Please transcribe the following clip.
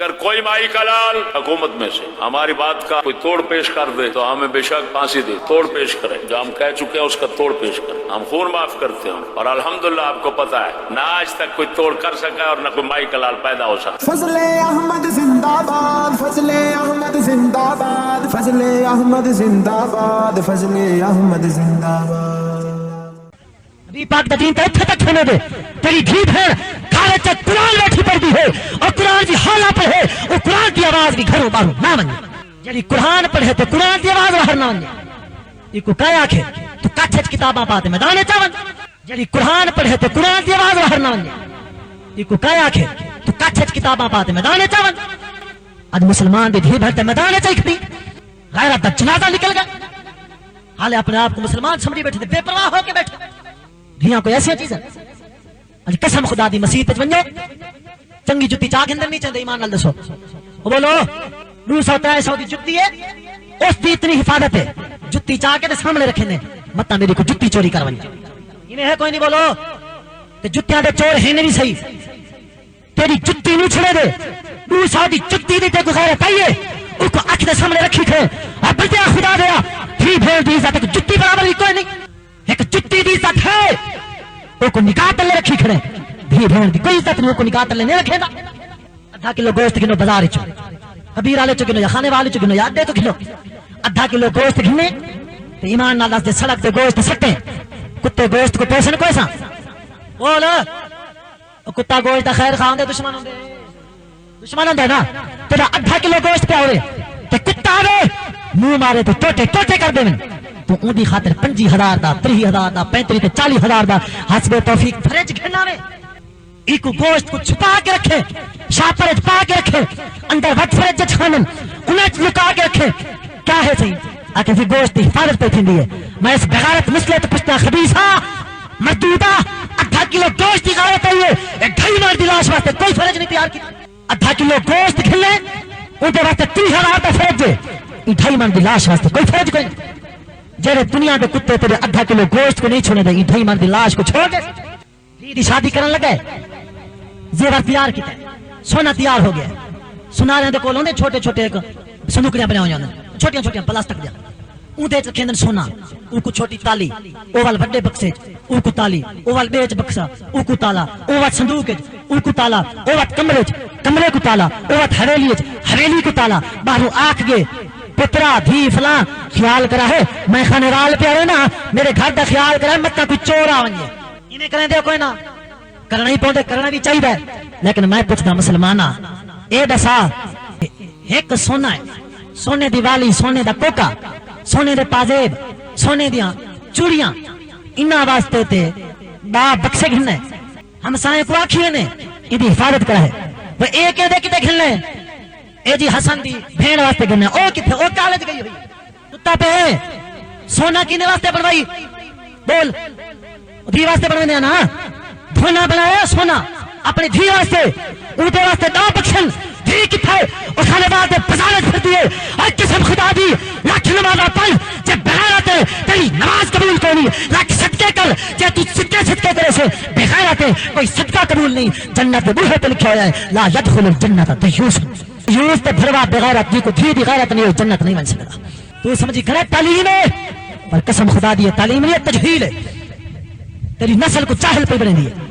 اگر کوئی مائی کا لال حکومت میں سے ہماری بات کا کوئی توڑ پیش کر دے تو ہمیں بے شک پھانسی دے، توڑ پیش کرے، جو ہم کہہ چکے ہیں اس کا توڑ پیش کریں، ہم خون معاف کرتے ہیں۔ اور الحمدللہ آپ کو پتا ہے نہ آج تک کوئی توڑ کر سکا اور نہ کوئی مائی کا لال پیدا ہو سکا۔ فضل احمد زندہ باد، فضل احمد زندہ باد، فضل احمد زندہ باد، فضل احمد زندہ باد۔ نبی پاک دا دین تے اتھے تک ہونے دے، تیری دھی بھیڑ گھر چ قرآن بیٹھی پڑھتی ہے اور قرآن دی حالہ پڑھے اور قرآن دی آواز بھی گھروں باہروں نہ ونجے، جڑی قرآن پڑھے تے قرآن دی آواز باہر نہ ونجے۔ یہ کو کہے آکھے تو کچھ کتاباں پا تے میدان چ ون، جڑی قرآن پڑھے تے قرآن دی آواز باہر نہ ونجے۔ یہ کو کہے آکھے تو کچھ کتاباں پا تے میدان چ ون۔ اج مسلمان دی دھی بھیڑ تے میدان چ کھڑی، غیرت دا جنازہ نکل گیا، حالے اپنے آپ کو مسلمان سمجھی بیٹھے تے بے پرواہ ہو کے بیٹھے۔ دھیاں کوئی ایسی چیز ہے اج قسم خدا دی مسیح تے ونجو چنگی جُتی چاہ گندر نہیں چاہندے، ایمان نال دسو بولو 200-300 دی جُتی ہے، اس دی اتنی حفاظت ہے، جُتی چاہ کے سامنے رکھے نے متا میری کو جُتی چوری کر ونجے، ایویں ہے کوئی نہیں بولو تے جُتیاں دے چور ہیں نہیں صحیح، تیری جُتی نہیں چھڑے دے 200 دی جُتی دی تے کوئی غیرت آئی ہے، اس کو اکھ دے سامنے رکھی کھڑے اور بندے خدا دیا تھی بھیڑ دی عزت جُتی برابر ہی کوئی نہیں، ایک جُتی دی عزت ہے وہ کو نکاح تلے رکھی کھڑے، دھی بھیڑ دی کوئی عزت نہیں، وہ کو نکاح تلے نہیں رکھے گا۔ آدھا کلو گوشت گنو بازار چ، کبیر والے چ گنو یا خانے والے چ گنو یا اڈے تو کلو، آدھا کلو گوشت گھنے تے ایمان نال دس دے سڑک تے گوشت سٹے، کتے گوشت کو پوسن کوئی سا بول، او کتا گوشت دا خیر خان دے دشمن ہوندے، دشمن ہوندے نا، تیرا آدھا کلو گوشت پیا ہوئے تے کتا آوے منہ مارے تے ٹوٹے ٹوٹے کر دے تو اون دی خاطر 25,000 دا 30,000 دا 35 تے 40,000 دا حسب توفیق فرج گھنا وے، ایک گوشت کو چھپا کے رکھے، شاپر وچ پا کے رکھے، اندر وٹ فرج وچ کھانن انہاں وچ لکا کے رکھے، کیا ہے صحیح آکھے پھر گوشت دی حفاظت پہ تھیندی ہے۔ میں اس بغیرت مسئلے تے پوچھتا خبیثا مردودا، آدھا کلو گوشت دی غیرت آئی ہے، ایک ڈھائی مار دی لاش واسطے کوئی فرج نہیں تیار کیتا، آدھا کلو گوشت کھلے اون دے واسطے 30,000 دا فرج ہے، ای ڈھائی مار دی لاش واسطے کوئی فرج کوئی نہیں۔ جڑے دنیا کے کتے تیرے آدھا کلو گوشت کو نہیں چھوڑنے دے، ڈھائی من دی لاش کو چھوڑ دے، دی شادی کرن لگا ہے، زیور تیار کیتا ہے، سونا تیار ہو گیا، سنارے دے کول ہوندے چھوٹے چھوٹے ایک صندوقیاں بنے ہوئی ہوندے، چھوٹیاں چھوٹیاں پلاسٹک دیاں، اون دے رکھے سونا، او کو چھوٹی تالی، او وال بڑے بکسے او کو تالی، او وال بیچ بکسا او کو تالا، او وال صندوق او کو تالا، او وال کمرے کو تالا، او وال حویلی کو تالا، باہروں آکھ گئے پترا دھی فلاں خیال کرا ہے میں خانے رال پہ آئے نا، میرے گھر دا خیال کرا ہے مت کوئی چور آ ونجے، انہیں کریں دے کوئی نہ کرنا ہی پوندے، کرنا بھی چاہیے، لیکن میں پوچھتا مسلمانہ اے دسا ایک سونا ہے، سونے دی والی، سونے دا کوکا، سونے دے پازیب، سونے دیاں چوڑیاں، انہاں واسطے تے با بکسے گھننے ہم سائیں کو آکھیے نے ان دی حفاظت کرا ہے، وہ ایک دے کتے گھننے اے جی حسن دی بھیڑ واسطے گھننے، او کتے او کالج گئی ہوئی کتا پہ سونا کینے واسطے بنوائی بول، دھی واسطے بنوے دیا نا، دھونا بنایا سونا اپنی دھی واسطے، اونٹے واسطے دا بخشن دھی کتھائے اور خانے بعد بزارت پھر دیئے، اور قسم خدا دی لاکھ نمازہ پڑھ جب بغیرت ہے تیری نماز قبول کرنی، لاکھ صدقے کر جب تو صدقے کرے سے بغیرت ہے کوئی صدقہ قبول نہیں، جنت بوہے پہ لکھا ہوا ہے لا يدخل الجنت دیوس، دیوس تے بھروا بغیرت جی کو دھی دی غیرت نہیں ہو جنت نہیں بن سکتا۔ تو سمجھی کھڑا تعلیم ہے پر قسم خدا دی تعلیم نہیں ہے، تجہیل ہے، تیری نسل کو چاہل پہ بنے دی ہے۔